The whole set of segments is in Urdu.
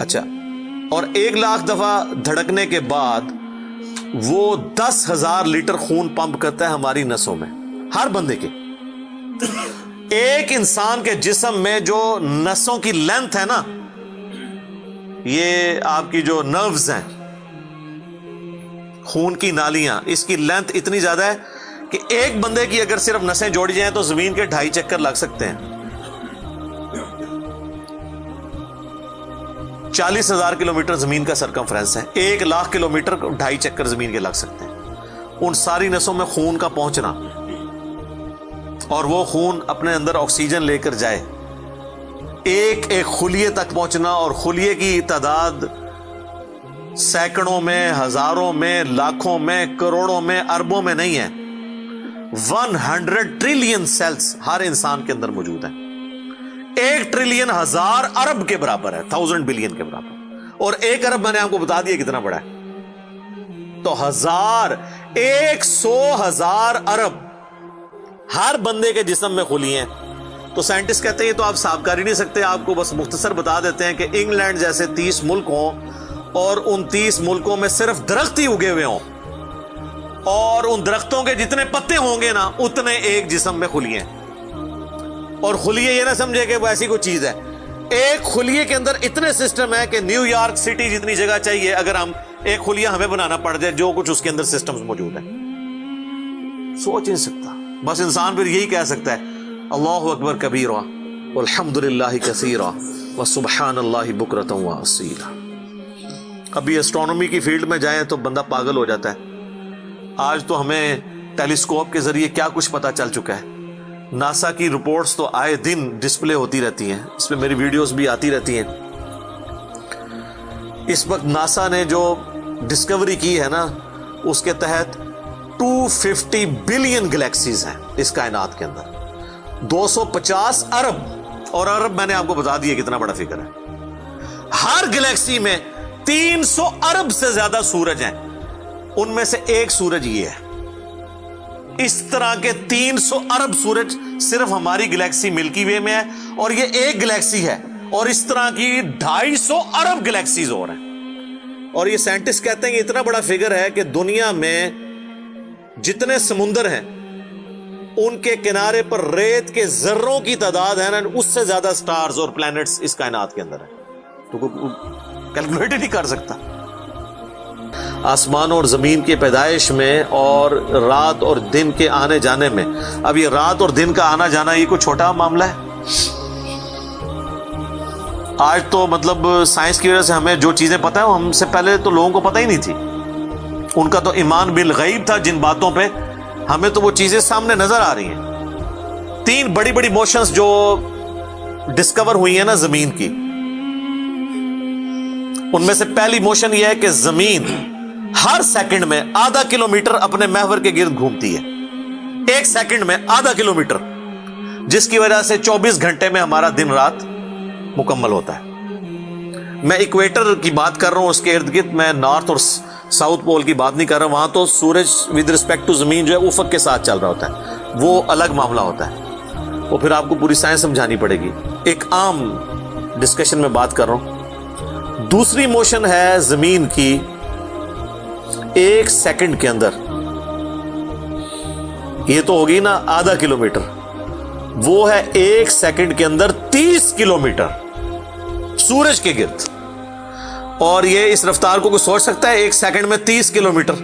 اچھا، اور 1,00,000 دفعہ دھڑکنے کے بعد وہ 10,000 لیٹر خون پمپ کرتا ہے ہماری نسوں میں، ہر بندے کے. ایک انسان کے جسم میں جو نسوں کی لینتھ ہے نا، یہ آپ کی جو نروز ہیں، خون کی نالیاں، اس کی لینتھ اتنی زیادہ ہے کہ ایک بندے کی اگر صرف نسیں جوڑی جائیں تو زمین کے 2.5 چکر لگ سکتے ہیں. 40,000 کلومیٹر زمین کا سرکمفرنس ہے، 1,00,000 کلومیٹر 2.5 چکر زمین کے لگ سکتے ہیں. ان ساری نسوں میں خون کا پہنچنا اور وہ خون اپنے اندر آکسیجن لے کر جائے، ایک ایک خلیے تک پہنچنا، اور خلیے کی تعداد سینکڑوں میں، ہزاروں میں، لاکھوں میں، کروڑوں میں، اربوں میں نہیں ہے. 100 ٹریلین سیلز ہر انسان کے اندر موجود ہیں. 1 ٹریلین 1000 ارب کے برابر ہے، 1000 بلین کے برابر. اور 1 ارب میں نے آپ کو بتا دیا کتنا بڑا ہے. تو 100,000 ارب ہر بندے کے جسم میں خلی ہیں. تو سائنٹسٹ کہتے ہیں یہ تو آپ صاف کر ہی نہیں سکتے، آپ کو بس مختصر بتا دیتے ہیں کہ انگلینڈ جیسے 30 ملک ہوں اور ان 30 ملکوں میں صرف درخت ہی اگے ہوئے ہوں، اور ان درختوں کے جتنے پتے ہوں گے نا اتنے ایک جسم میں خلیے ہیں. اور خلیے یہ نہ سمجھے کہ وہ ایسی کوئی چیز ہے، ایک خلیے کے اندر اتنے سسٹم ہے کہ نیو یارک سٹی جتنی جگہ چاہیے اگر ہم ایک خلیہ ہمیں بنانا پڑ جائے، جو کچھ اس کے اندر سسٹمز موجود ہیں. سوچ نہیں سکتا. بس انسان پھر یہی کہہ سکتا ہے اللہ اکبر کبیرا والحمد للہ کثیرا وسبحان اللہ بکرۃ واصیلا. ابھی اسٹرانومی کی فیلڈ میں جائیں تو بندہ پاگل ہو جاتا ہے. آج تو ہمیں ٹیلیسکوپ کے ذریعے کیا کچھ پتا چل چکا ہے. ناسا کی رپورٹس تو آئے دن ڈسپلے ہوتی رہتی ہیں، اس پہ میری ویڈیوز بھی آتی رہتی ہیں. اس وقت ناسا نے جو ڈسکوری کی ہے نا، اس کے تحت 250 بلین گلیکسیز ہیں اس کائنات کے اندر، 250 ارب. اور ارب میں نے آپ کو بتا دیا کتنا بڑا فگر ہے. ہر گلیکسی میں 300 ارب سے زیادہ سورج ہیں، ان میں سے ایک سورج یہ ہے. اس طرح کے 300 ارب سورج صرف ہماری گلیکسی ملکی وے میں ہے، اور یہ ایک گلیکسی ہے، اور اس طرح کی 250 ارب گلیکسیز اور ہیں. اور یہ سائنٹسٹ کہتے ہیں کہ اتنا بڑا فگر ہے کہ دنیا میں جتنے سمندر ہیں ان کے کنارے پر ریت کے ذروں کی تعداد ہے نا، اس سے زیادہ سٹارز اور پلانٹس اس کائنات کے اندر ہیں. تو کوئی کیلکولیٹ ہی نہیں کر سکتا. آسمان اور زمین کی پیدائش میں اور رات اور دن کے آنے جانے میں، اب یہ رات اور دن کا آنا جانا یہ کوئی چھوٹا معاملہ ہے. آج تو مطلب سائنس کی وجہ سے ہمیں جو چیزیں پتہ ہیں ہم سے پہلے تو لوگوں کو پتہ ہی نہیں تھی. ان کا تو ایمان بالغیب تھا جن باتوں پہ، ہمیں تو وہ چیزیں سامنے نظر آ رہی ہیں. 3 بڑی بڑی موشنز جو ڈسکور ہوئی ہیں نا زمین کی، ان میں سے پہلی موشن یہ ہے کہ زمین ہر سیکنڈ میں ½ کلومیٹر اپنے محور کے گرد گھومتی ہے. 1 سیکنڈ میں ½ کلومیٹر، جس کی وجہ سے 24 گھنٹے میں ہمارا دن رات مکمل ہوتا ہے. میں ایکویٹر کی بات کر رہا ہوں، اس کے ارد گرد، میں نارتھ اور ساؤتھ پول کی بات نہیں کر رہا. وہاں تو سورج ود رسپیکٹ ٹو زمین جو ہے افق کے ساتھ چل رہا ہوتا ہے، وہ الگ معاملہ ہوتا ہے. وہ پھر آپ کو پوری سائنس سمجھانی پڑے گی. ایک عام ڈسکشن میں بات کر رہا ہوں. دوسری موشن ہے زمین کی 1 سیکنڈ کے اندر، یہ تو ہوگی نا ½ کلومیٹر، وہ ہے 1 سیکنڈ کے اندر 30 کلومیٹر سورج کے گرد. اور یہ اس رفتار کو کوئی سوچ سکتا ہے؟ 1 سیکنڈ میں 30 کلومیٹر،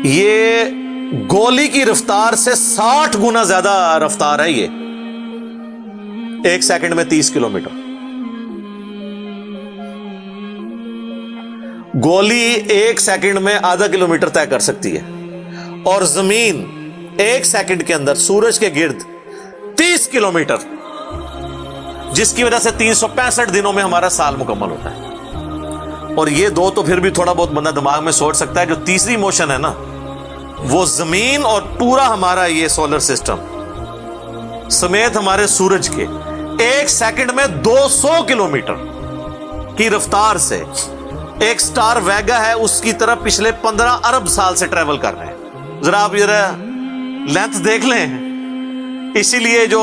یہ گولی کی رفتار سے 60 گنا زیادہ رفتار ہے. یہ 1 سیکنڈ میں 30 کلومیٹر. گولی 1 سیکنڈ میں ½ کلومیٹر طے کر سکتی ہے، اور زمین 1 سیکنڈ کے اندر سورج کے گرد 30 کلومیٹر، جس کی وجہ سے 365 دنوں میں ہمارا سال مکمل ہوتا ہے. اور یہ دو تو پھر بھی تھوڑا بہت بندہ دماغ میں سوچ سکتا ہے. جو تیسری موشن ہے نا، وہ زمین اور پورا ہمارا یہ سولر سسٹم سمیت ہمارے سورج کے 1 سیکنڈ میں 200 کلومیٹر کی رفتار سے ایک سٹار ویگا ہے اس کی طرف پچھلے 15 ارب سال سے ٹریول کر رہے ہیں. ذرا آپ ذرا لینتھ دیکھ لیں. اسی لیے جو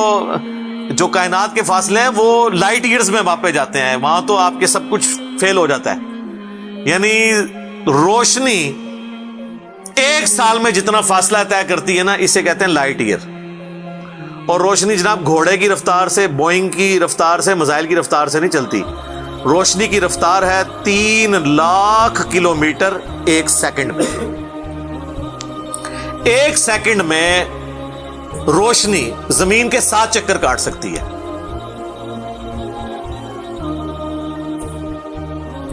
جو کائنات کے فاصلے ہیں وہ لائٹ ایئرز میں ماپے جاتے ہیں. وہاں تو آپ کے سب کچھ فیل ہو جاتا ہے. یعنی روشنی ایک سال میں جتنا فاصلہ طے کرتی ہے نا, اسے کہتے ہیں لائٹ ایئر. اور روشنی جناب گھوڑے کی رفتار سے, بوئنگ کی رفتار سے, میزائل کی رفتار سے نہیں چلتی. روشنی کی رفتار ہے 3 لاکھ کلومیٹر ایک سیکنڈ میں. ایک سیکنڈ میں روشنی زمین کے 7 چکر کاٹ سکتی ہے.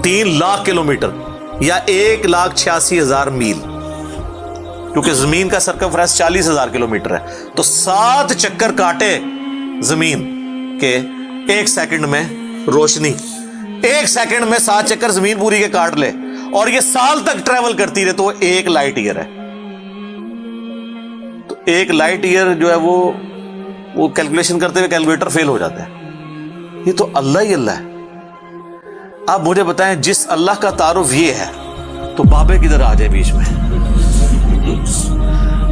3 لاکھ کلومیٹر یا 1,86,000 میل, کیونکہ زمین کا سرکمفرنس 40,000 کلومیٹر ہے. تو 7 چکر کاٹے زمین کے ایک سیکنڈ میں روشنی, ایک سیکنڈ میں 7 چکر زمین پوری کے کاٹ لے, اور یہ سال تک ٹریول کرتی رہے, تو وہ 1 لائٹ ایئر ہے. تو 1 لائٹ ایئر جو ہے وہ کیلکولیشن کرتے ہوئے کیلکولیٹر فیل ہو جاتا ہے. یہ تو اللہ ہی اللہ ہے. آپ مجھے بتائیں, جس اللہ کا تعارف یہ ہے تو بابے کدھر آ جائے بیچ میں؟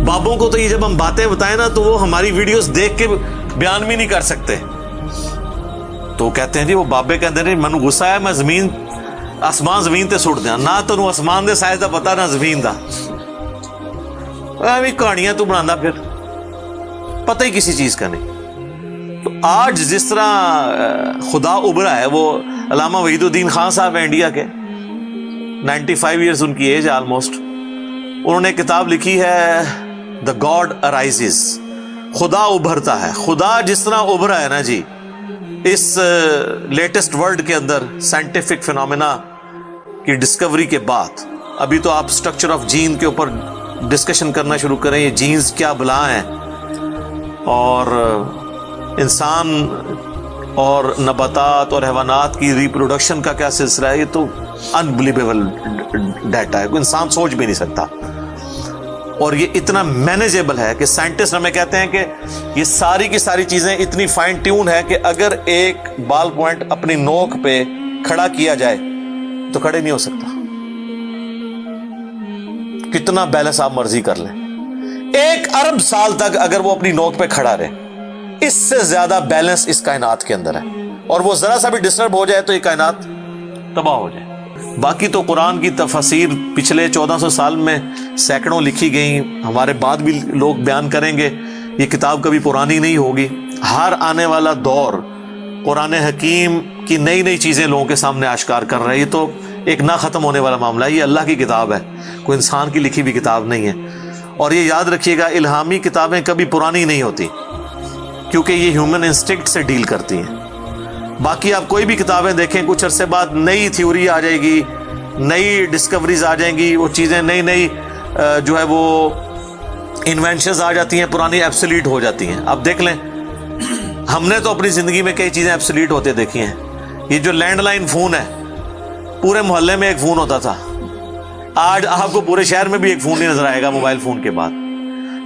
بابوں کو تو یہ جب ہم باتیں بتائیں نا تو وہ ہماری ویڈیوز دیکھ کے بیان بھی نہیں کر سکتے. تو کہتے ہیں جی وہ بابے کہتے ہیں مینوں غصہ ہے, میں زمین آسمان زمین تے سٹ دیا. نہ تینوں آسمان دے سائز دا پتا نہ زمین دا, ایویں کہانیاں تو بنانا, پھر پتہ ہی کسی چیز کا نہیں. تو آج جس طرح خدا ابھرا ہے, وہ علامہ وحید الدین خان صاحب ہیں انڈیا کے, 95 ایئرز ان کی ایج ہے آلموسٹ. انہوں نے کتاب لکھی ہے دا گاڈ ارائزز, خدا ابھرتا ہے. خدا جس طرح ابھرا ہے نا جی اس لیٹسٹ ورلڈ کے اندر سائنٹیفک فینومینا کی ڈسکوری کے بعد, ابھی تو آپ سٹرکچر آف جین کے اوپر ڈسکشن کرنا شروع کریں, یہ جینز کیا بلا ہیں, اور انسان اور نباتات اور حیوانات کی ریپروڈکشن کا کیا سلسلہ ہے. یہ تو انبلیویبل ڈیٹا ہے, کوئی انسان سوچ بھی نہیں سکتا. اور یہ اتنا مینیجیبل ہے کہ سائنٹسٹ ہمیں کہتے ہیں کہ یہ ساری کی ساری چیزیں اتنی فائن ٹیون ہے کہ اگر ایک بال پوائنٹ اپنی نوک پہ کھڑا کیا جائے تو کھڑے نہیں ہو سکتا. کتنا بیلنس آپ مرضی کر لیں, 1 ارب سال تک اگر وہ اپنی نوک پہ کھڑا رہے, اس سے زیادہ بیلنس اس کائنات کے اندر ہے. اور وہ ذرا سا بھی ڈسٹرب ہو جائے تو یہ کائنات تباہ ہو جائے. باقی تو قرآن کی تفاسیر پچھلے 1400 سال میں سینکڑوں لکھی گئیں, ہمارے بعد بھی لوگ بیان کریں گے. یہ کتاب کبھی پرانی نہیں ہوگی. ہر آنے والا دور قرآن حکیم کی نئی نئی چیزیں لوگوں کے سامنے آشکار کر رہا ہے. یہ تو ایک نہ ختم ہونے والا معاملہ ہے. یہ اللہ کی کتاب ہے, کوئی انسان کی لکھی ہوئی کتاب نہیں ہے. اور یہ یاد رکھیے گا, الہامی کتابیں کبھی پرانی نہیں ہوتی, کیونکہ یہ ہیومن انسٹنکٹ سے ڈیل کرتی ہیں. باقی آپ کوئی بھی کتابیں دیکھیں, کچھ عرصے بعد نئی تھیوری آ جائے گی, نئی ڈسکوریز آ جائیں گی, وہ چیزیں نئی نئی جو ہے وہ انوینشنز آ جاتی ہیں, پرانی ایبسلیٹ ہو جاتی ہیں. آپ دیکھ لیں, ہم نے تو اپنی زندگی میں کئی چیزیں ایبسلیٹ ہوتے دیکھی ہیں. یہ جو لینڈ لائن فون ہے, پورے محلے میں ایک فون ہوتا تھا, آج آپ کو پورے شہر میں بھی ایک فون نہیں نظر آئے گا موبائل فون کے بعد.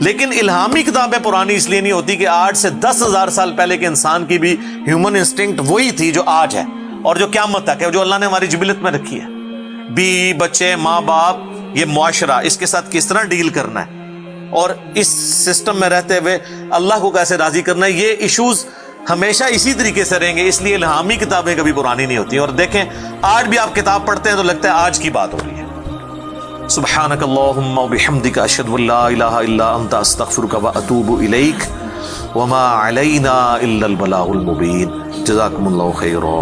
لیکن الہامی کتابیں پرانی اس لیے نہیں ہوتی کہ آج سے 10,000 سال پہلے کے انسان کی بھی ہیومن انسٹنکٹ وہی تھی جو آج ہے, اور جو قیامت تک ہے, جو اللہ نے ہماری جبلت میں رکھی ہے. بیوی بچے ماں باپ, یہ معاشرہ, اس کے ساتھ کس طرح ڈیل کرنا ہے, اور اس سسٹم میں رہتے ہوئے اللہ کو کیسے راضی کرنا ہے, یہ ایشوز ہمیشہ اسی طریقے سے رہیں گے. اس لیے الہامی کتابیں کبھی پرانی نہیں ہوتی. اور دیکھیں, آج بھی آپ کتاب پڑھتے ہیں تو لگتا ہے آج کی بات ہو رہی ہے. سبحانک اللہم وبحمدک اشہد ان لا الہ الا انت استغفرک واتوب الیک وما علینا الا البلاغ المبین. جزاکم اللہ خیرا.